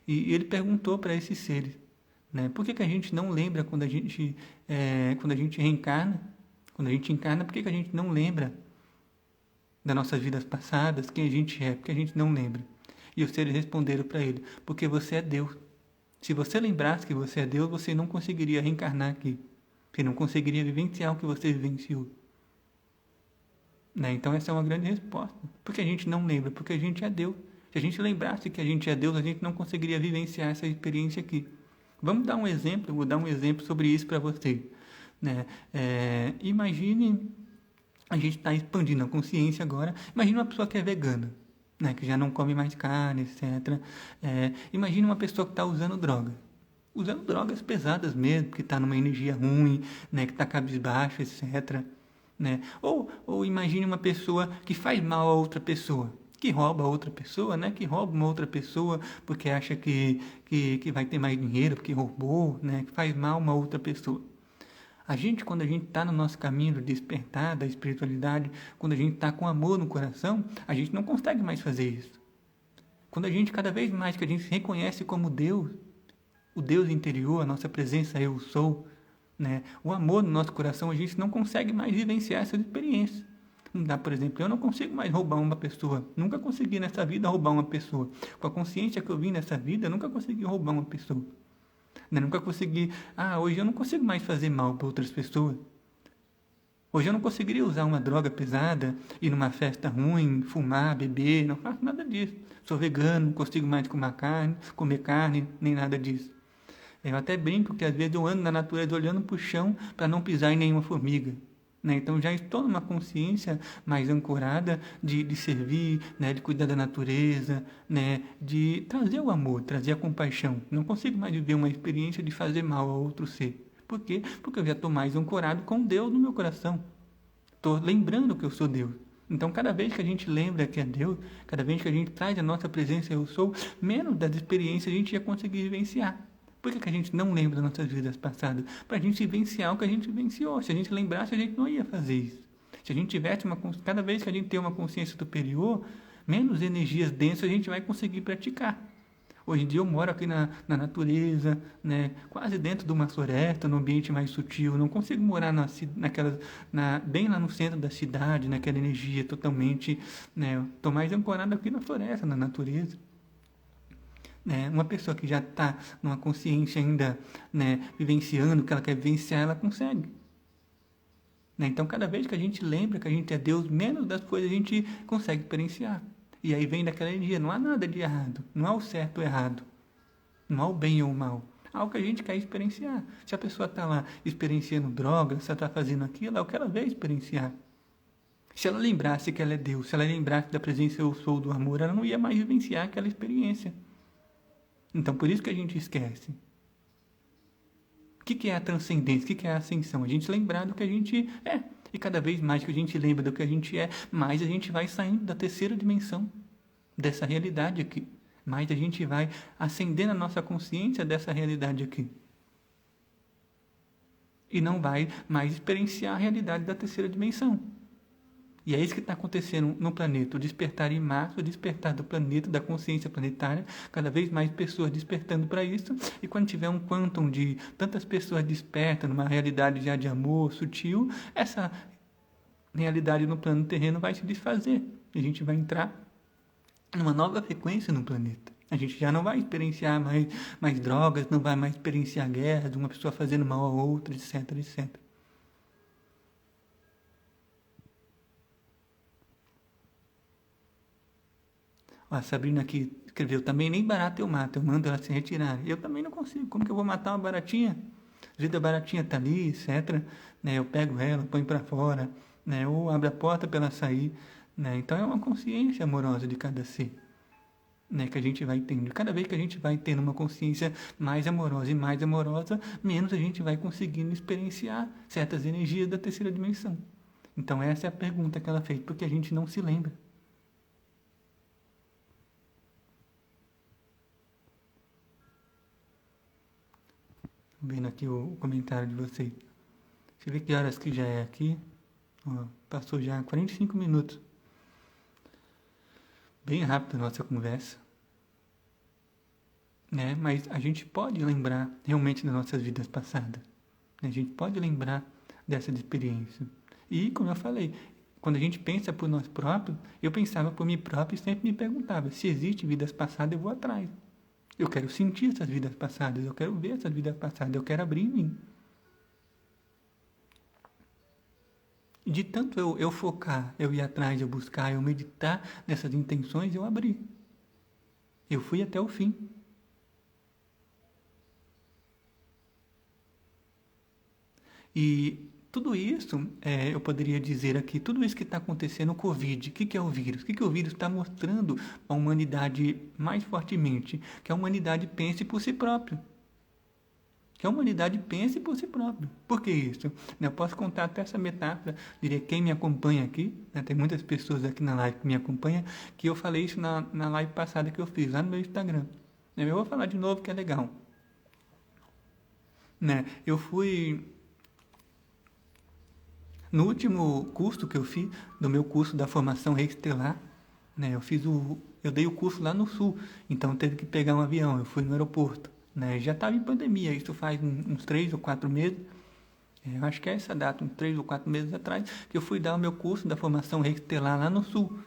E ele perguntou para esses seres, né? Por que a gente não lembra quando a gente reencarna? Quando a gente encarna, por que a gente não lembra das nossas vidas passadas, quem a gente é? Porque a gente não lembra. E os seres responderam para ele: porque você é Deus. Se você lembrasse que você é Deus, você não conseguiria reencarnar aqui. Você não conseguiria vivenciar o que você vivenciou. Né? Então essa é uma grande resposta. Porque a gente não lembra? Porque a gente é Deus. Se a gente lembrasse que a gente é Deus, a gente não conseguiria vivenciar essa experiência aqui. Vamos dar um exemplo, eu vou dar um exemplo sobre isso para vocês. Né? Imagine, a gente está expandindo a consciência agora, imagine uma pessoa que é vegana, né? Que já não come mais carne, etc. Imagine uma pessoa que está usando drogas pesadas mesmo, que está numa energia ruim, né? Que está cabisbaixo, etc. Né? Ou imagine uma pessoa que faz mal a outra pessoa, que rouba a outra pessoa, né? Que rouba uma outra pessoa porque acha que vai ter mais dinheiro, porque roubou, né? Que faz mal a uma outra pessoa. Quando a gente está no nosso caminho de despertar da espiritualidade, quando a gente está com amor no coração, a gente não consegue mais fazer isso. Quando a gente, cada vez mais que a gente se reconhece como Deus, o Deus interior, a nossa presença eu sou, né? O amor no nosso coração, a gente não consegue mais vivenciar essa experiência. Não dá, por exemplo, eu não consigo mais roubar uma pessoa. Nunca consegui nessa vida roubar uma pessoa. Com a consciência que eu vim nessa vida, eu nunca consegui roubar uma pessoa. Eu nunca consegui. Hoje eu não consigo mais fazer mal para outras pessoas. Hoje eu não conseguiria usar uma droga pesada, ir numa festa ruim, fumar, beber, não faço nada disso. Sou vegano, não consigo mais comer carne, nem nada disso. Eu até brinco que às vezes eu ando na natureza olhando para o chão para não pisar em nenhuma formiga. Né? Então já estou numa consciência mais ancorada de servir, né? De cuidar da natureza, né? De trazer o amor, trazer a compaixão. Não consigo mais viver uma experiência de fazer mal a outro ser. Por quê? Porque eu já estou mais ancorado com Deus no meu coração. Estou lembrando que eu sou Deus. Então, cada vez que a gente lembra que é Deus, cada vez que a gente traz a nossa presença eu sou, menos das experiências a gente ia conseguir vivenciar. Por que a gente não lembra das nossas vidas passadas? Para a gente vivenciar o que a gente vivenciou. Se a gente lembrasse, a gente não ia fazer isso. Se a gente tivesse cada vez que a gente tem uma consciência superior, menos energias densas a gente vai conseguir praticar. Hoje em dia eu moro aqui na natureza, né, quase dentro de uma floresta, num ambiente mais sutil. Não consigo morar bem lá no centro da cidade, naquela energia totalmente. Estou mais ancorado aqui na floresta, na natureza. Uma pessoa que já está numa consciência ainda, né, vivenciando o que ela quer vivenciar, ela consegue. Então, cada vez que a gente lembra que a gente é Deus, menos das coisas a gente consegue experienciar. E aí vem daquela energia, não há nada de errado, não há o certo ou errado, não há o bem ou o mal. Há o que a gente quer experienciar. Se a pessoa está lá experienciando drogas, se ela está fazendo aquilo, é o que ela veio experienciar. Se ela lembrasse que ela é Deus, se ela lembrasse da presença eu sou do amor, ela não ia mais vivenciar aquela experiência. Então, por isso que a gente esquece. O que é a transcendência? O que é a ascensão? A gente lembrar do que a gente é. E cada vez mais que a gente lembra do que a gente é, mais a gente vai saindo da terceira dimensão, dessa realidade aqui. Mais a gente vai ascendendo a nossa consciência dessa realidade aqui. E não vai mais experienciar a realidade da terceira dimensão. E é isso que está acontecendo no planeta, o despertar em massa, o despertar do planeta, da consciência planetária, cada vez mais pessoas despertando para isso, e quando tiver um quantum de tantas pessoas despertas numa realidade já de amor sutil, essa realidade no plano terreno vai se desfazer, e a gente vai entrar numa nova frequência no planeta. A gente já não vai experienciar mais drogas, não vai mais experienciar guerras, uma pessoa fazendo mal a outra, etc, etc. A Sabrina aqui escreveu, também nem barata eu mato, eu mando ela se retirar. Eu também não consigo, como que eu vou matar uma baratinha? Às vezes a baratinha está ali, etc. Né? Eu pego ela, ponho para fora, né? Ou abro a porta para ela sair. Né? Então é uma consciência amorosa de cada ser. Né, que a gente vai tendo. Cada vez que a gente vai tendo uma consciência mais amorosa, menos a gente vai conseguindo experienciar certas energias da terceira dimensão. Então essa é a pergunta que ela fez, porque a gente não se lembra. Vendo aqui o comentário de vocês. Deixa eu ver que horas que já é aqui. Ó, passou já 45 minutos. Bem rápido a nossa conversa. Né? Mas a gente pode lembrar realmente das nossas vidas passadas. A gente pode lembrar dessa experiência. E, como eu falei, quando a gente pensa por nós próprios, eu pensava por mim próprio e sempre me perguntava, se existe vidas passadas, eu vou atrás. Eu quero sentir essas vidas passadas, eu quero ver essas vidas passadas, eu quero abrir em mim. De tanto eu focar, eu ir atrás, eu buscar, eu meditar nessas intenções, eu abri. Eu fui até o fim. E tudo isso, eu poderia dizer aqui, tudo isso que está acontecendo, o Covid, o que é o vírus? O que o vírus está mostrando à humanidade mais fortemente? Que a humanidade pense por si própria. Que a humanidade pense por si própria. Por que isso? Eu posso contar até essa metáfora, diria quem me acompanha aqui, né, tem muitas pessoas aqui na live que me acompanham, que eu falei isso na live passada que eu fiz, lá no meu Instagram. Eu vou falar de novo que é legal. Né, eu fui... No último curso que eu fiz, do meu curso da formação Reiki Estelar, né, eu dei o curso lá no Sul, então teve que pegar um avião, eu fui no aeroporto. Né, já estava em pandemia, isso faz uns 3 ou 4 meses, eu acho que é essa data, uns 3 ou 4 meses atrás, que eu fui dar o meu curso da formação Reiki Estelar lá no Sul.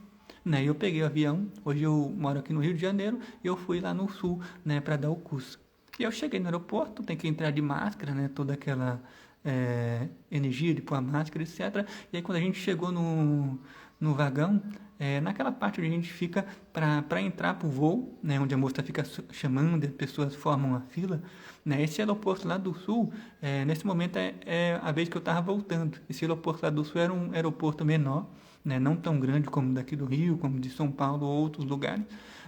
Né, eu peguei o avião, hoje eu moro aqui no Rio de Janeiro, e eu fui lá no Sul, né, para dar o curso. E eu cheguei no aeroporto, tem que entrar de máscara, né, toda aquela energia de pôr a máscara, etc. E aí quando a gente chegou no vagão, naquela parte onde a gente fica para entrar para o voo, né, onde a moça fica chamando, as pessoas formam a fila, né, esse aeroporto lá do Sul, nesse momento é a vez que eu estava voltando. Esse aeroporto lá do Sul era um aeroporto menor, né, não tão grande como daqui do Rio, como de São Paulo ou outros lugares,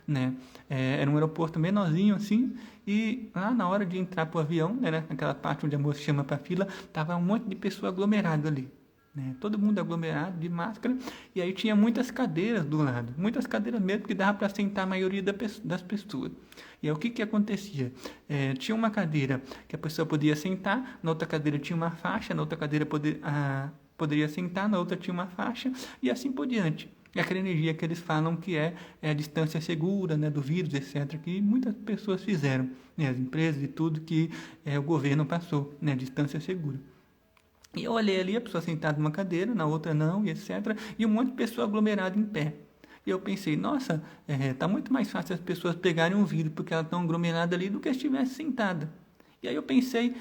né? Era um aeroporto menorzinho assim, e lá na hora de entrar para o avião, né, naquela parte onde a moça chama para a fila, tava um monte de pessoa aglomerada ali, né? Todo mundo aglomerado de máscara, e aí tinha muitas cadeiras do lado, muitas cadeiras mesmo que dava para sentar a maioria das pessoas. E aí o que acontecia? Tinha uma cadeira que a pessoa podia sentar, na outra cadeira tinha uma faixa, na outra cadeira poderia sentar, na outra tinha uma faixa, e assim por diante. É aquela energia que eles falam que é a distância segura, né, do vírus, etc., que muitas pessoas fizeram, né, as empresas e tudo que o governo passou, né, a distância segura. E eu olhei ali, a pessoa sentada numa cadeira, na outra não, e etc., e um monte de pessoa aglomerada em pé. E eu pensei, nossa, tá muito mais fácil as pessoas pegarem um vírus porque elas estão aglomeradas ali do que se estivesse sentada. E aí eu pensei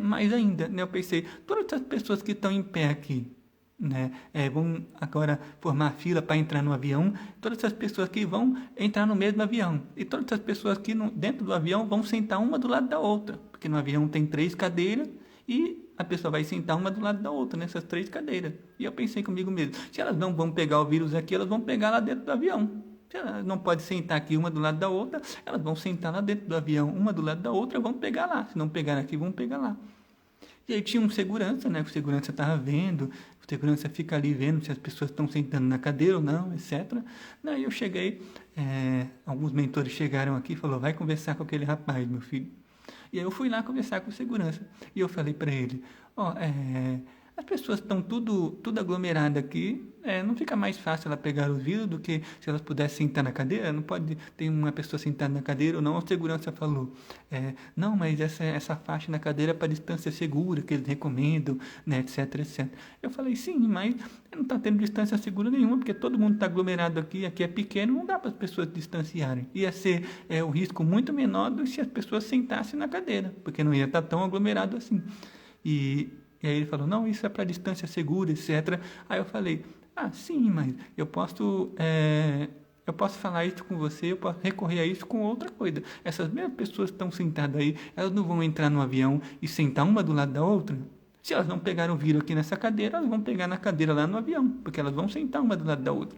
mais ainda, né, eu pensei, todas as pessoas que estão em pé aqui, né, vão agora formar fila para entrar no avião, todas as pessoas que vão entrar no mesmo avião, e todas as pessoas que dentro do avião vão sentar uma do lado da outra, porque no avião tem 3 cadeiras, e a pessoa vai sentar uma do lado da outra, nessas 3 cadeiras. E eu pensei comigo mesmo, se elas não vão pegar o vírus aqui, elas vão pegar lá dentro do avião. Se elas não podem sentar aqui uma do lado da outra, elas vão sentar lá dentro do avião, uma do lado da outra, vão pegar lá. Se não pegar aqui, vão pegar lá. E aí tinha um segurança, né? O segurança estava vendo, o segurança fica ali vendo se as pessoas estão sentando na cadeira ou não, etc. Daí eu cheguei, alguns mentores chegaram aqui e falaram, vai conversar com aquele rapaz, meu filho. E aí eu fui lá conversar com o segurança. E eu falei para ele, As pessoas estão tudo aglomerado aqui, não fica mais fácil ela pegar o vírus do que se elas pudessem sentar na cadeira? Não pode ter uma pessoa sentada na cadeira ou não? A segurança falou, não, mas essa faixa na cadeira é para distância segura, que eles recomendam, né, etc, etc. Eu falei, sim, mas não está tendo distância segura nenhuma, porque todo mundo está aglomerado aqui é pequeno, não dá para as pessoas distanciarem. Ia ser o risco muito menor do que se as pessoas sentassem na cadeira, porque não ia estar tão aglomerado assim. E aí ele falou, não, isso é para distância segura, etc. Aí eu falei, sim, mas eu posso falar isso com você, eu posso recorrer a isso com outra coisa. Essas mesmas pessoas que estão sentadas aí, elas não vão entrar no avião e sentar uma do lado da outra? Se elas não pegaram o vírus aqui nessa cadeira, elas vão pegar na cadeira lá no avião, porque elas vão sentar uma do lado da outra.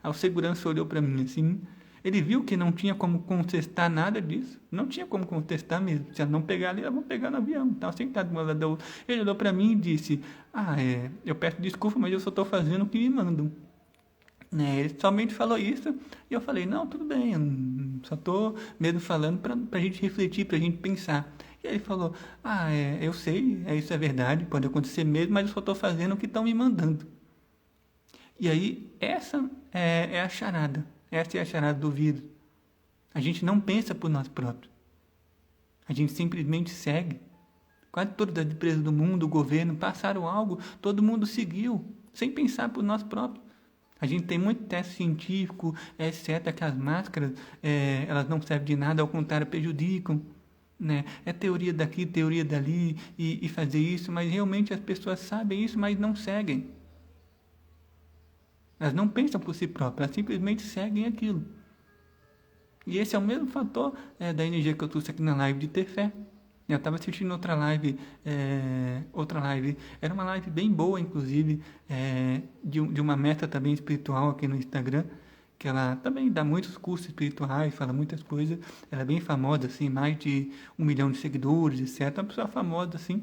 Aí o segurança olhou para mim assim, ele viu que não tinha como contestar nada disso. Não tinha como contestar mesmo. Se elas não pegar ali, elas vão pegar no avião. Estava sentado uma lado da outra. Ele olhou para mim e disse, eu peço desculpa, mas eu só estou fazendo o que me mandam. Né? Ele somente falou isso e eu falei, não, tudo bem, eu só estou mesmo falando para a gente refletir, para a gente pensar. E ele falou, eu sei, isso é verdade, pode acontecer mesmo, mas eu só estou fazendo o que estão me mandando. E aí, essa é a charada. Essa é a charada do vírus. A gente não pensa por nós próprios. A gente simplesmente segue. Quase todas as empresas do mundo, o governo, passaram algo, todo mundo seguiu, sem pensar por nós próprios. A gente tem muito teste científico, etc., que as máscaras, elas não servem de nada, ao contrário, prejudicam. Né? É teoria daqui, teoria dali, e fazer isso, mas realmente as pessoas sabem isso, mas não seguem. Elas não pensam por si próprias, elas simplesmente seguem aquilo. E esse é o mesmo fator da energia que eu trouxe aqui na live de ter fé. Eu estava assistindo outra live, era uma live bem boa, inclusive, de uma meta também espiritual aqui no Instagram, que ela também dá muitos cursos espirituais, fala muitas coisas, ela é bem famosa, assim, mais de 1 milhão de seguidores, etc. Uma pessoa famosa, assim.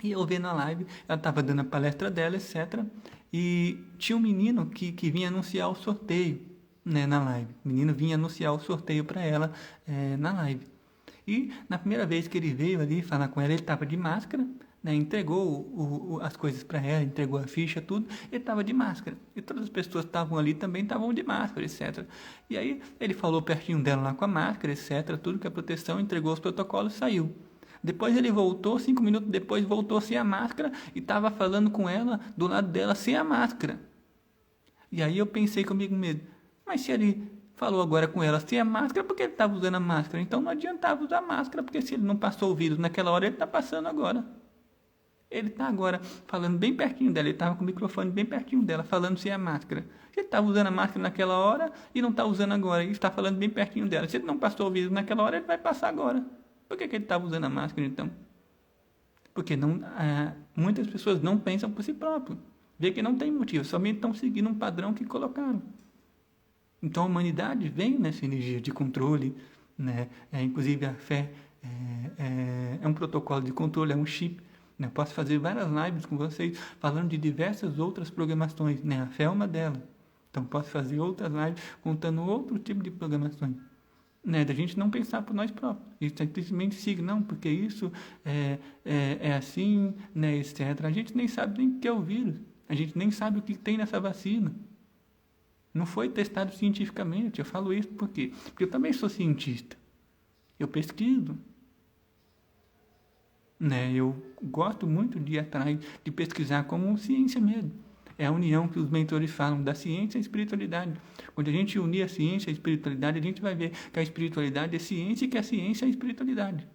E eu vendo a live, ela estava dando a palestra dela, etc. E tinha um menino que vinha anunciar o sorteio, né, na live. O menino vinha anunciar o sorteio para ela na live. E na primeira vez que ele veio ali falar com ela, ele estava de máscara, né, entregou as coisas para ela, entregou a ficha, tudo, ele estava de máscara. E todas as pessoas que estavam ali também estavam de máscara, etc. E aí ele falou pertinho dela lá com a máscara, etc., tudo que é proteção, entregou os protocolos e saiu. Depois ele voltou, 5 minutos depois voltou sem a máscara e estava falando com ela, do lado dela, sem a máscara. E aí eu pensei comigo mesmo, mas se ele falou agora com ela sem a máscara, porque ele estava usando a máscara? Então não adiantava usar a máscara, porque se ele não passou o vírus naquela hora, ele está passando agora. Ele está agora falando bem pertinho dela, ele estava com o microfone bem pertinho dela, falando sem a máscara. Ele estava usando a máscara naquela hora e não está usando agora, ele está falando bem pertinho dela. Se ele não passou o vírus naquela hora, ele vai passar agora. Por que ele estava usando a máscara, então? Porque muitas pessoas não pensam por si próprios. Vê que não tem motivo, somente estão seguindo um padrão que colocaram. Então a humanidade vem nessa energia de controle, né? Inclusive a fé é um protocolo de controle, é um chip. Né? Eu posso fazer várias lives com vocês falando de diversas outras programações. Né? A fé é uma delas. Então posso fazer outras lives contando outro tipo de programações. Né, da gente não pensar por nós próprios, e simplesmente seguir, não, porque isso é assim, né, etc. A gente nem sabe nem o que é o vírus, a gente nem sabe o que tem nessa vacina. Não foi testado cientificamente. Eu falo isso por quê? Porque eu também sou cientista. Eu pesquiso. Né, eu gosto muito de ir atrás, de pesquisar como ciência mesmo. É a união que os mentores falam da ciência e a espiritualidade. Quando a gente unir a ciência e a espiritualidade, a gente vai ver que a espiritualidade é ciência e que a ciência é a espiritualidade.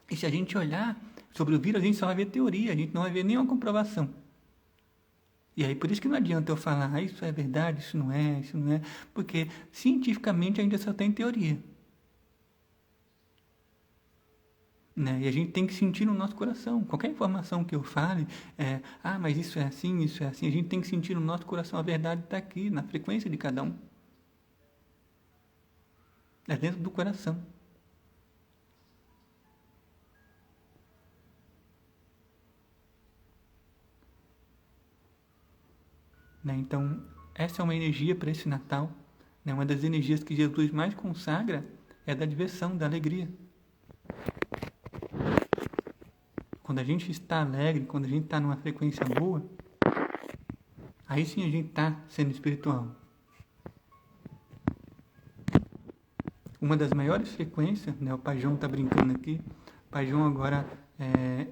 E se a gente olhar sobre o vírus, a gente só vai ver teoria, a gente não vai ver nenhuma comprovação. E aí, por isso que não adianta eu falar, isso é verdade, isso não é, porque cientificamente ainda só tem teoria. Né? E a gente tem que sentir no nosso coração. Qualquer informação que eu fale, mas isso é assim, a gente tem que sentir no nosso coração. A verdade está aqui, na frequência de cada um. É dentro do coração. Né? Então, essa é uma energia para esse Natal. Né? Uma das energias que Jesus mais consagra é da diversão, da alegria. quando a gente está alegre, quando a gente está numa frequência boa, aí sim a gente está sendo espiritual. Uma das maiores frequências, né, o Pai João está brincando aqui, o Pai João agora,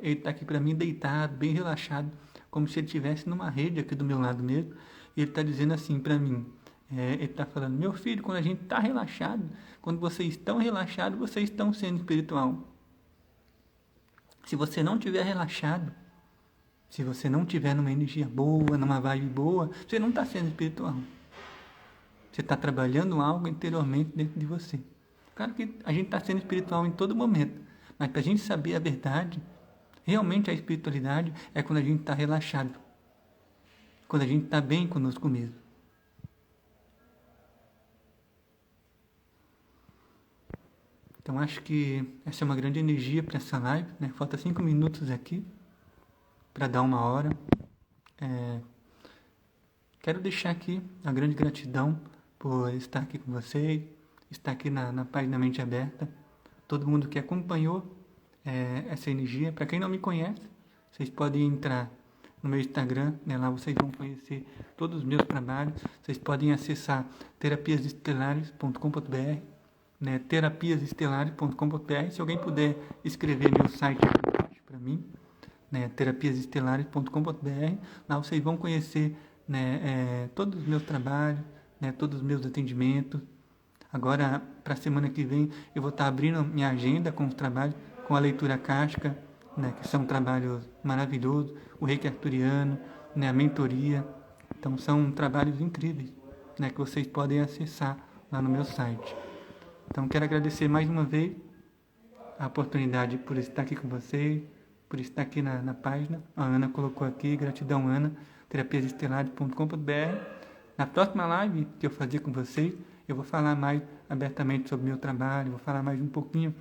ele está aqui para mim deitado, bem relaxado, como se ele estivesse numa rede aqui do meu lado mesmo, e ele está dizendo assim para mim, ele está falando, meu filho, quando a gente está relaxado, quando vocês estão relaxados, vocês estão sendo espiritual. Se você não estiver relaxado, se você não estiver numa energia boa, numa vibe boa, você não está sendo espiritual. Você está trabalhando algo interiormente dentro de você. Claro que a gente está sendo espiritual em todo momento, mas para a gente saber a verdade, realmente a espiritualidade é quando a gente está relaxado, quando a gente está bem conosco mesmo. Então acho que essa é uma grande energia para essa live, né? Falta 5 minutos aqui para dar 1 hora. Quero deixar aqui a grande gratidão por estar aqui com vocês, estar aqui na página Mente Aberta, todo mundo que acompanhou essa energia. Para quem não me conhece, vocês podem entrar no meu Instagram, né? Lá vocês vão conhecer todos os meus trabalhos. Vocês podem acessar terapiasestelares.com.br, né? terapiasestelares.com.br. Se alguém puder escrever meu site aqui embaixo para mim, né? terapiasestelares.com.br. Lá vocês vão conhecer, né, todos os meus trabalhos, né, todos os meus atendimentos. Agora, para a semana que vem, eu vou estar abrindo minha agenda com os trabalhos, com a leitura kástica, né, que são trabalhos maravilhosos, o reiki arturiano, né, a mentoria. Então, são trabalhos incríveis, né, que vocês podem acessar lá no meu site. Então, quero agradecer mais uma vez a oportunidade por estar aqui com vocês, por estar aqui na página. A Ana colocou aqui, gratidão, Ana, terapiasestelares.com.br. Na próxima live que eu fazer com vocês, eu vou falar mais abertamente sobre o meu trabalho, vou falar mais um pouquinho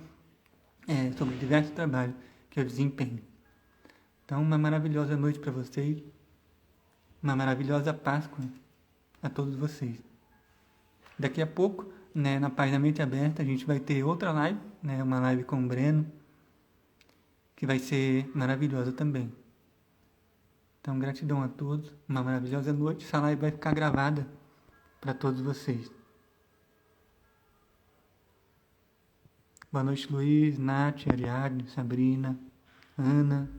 sobre diversos trabalhos que eu desempenho. Então, uma maravilhosa noite para vocês, uma maravilhosa Páscoa a todos vocês. Daqui a pouco, né, na página Mente Aberta, a gente vai ter outra live, né, uma live com o Breno, que vai ser maravilhosa também. Então, gratidão a todos, uma maravilhosa noite. Essa live vai ficar gravada para todos vocês. Boa noite, Luiz, Nath, Ariadne, Sabrina, Ana,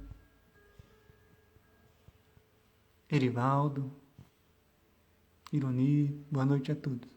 Erivaldo, Ironi. Boa noite a todos.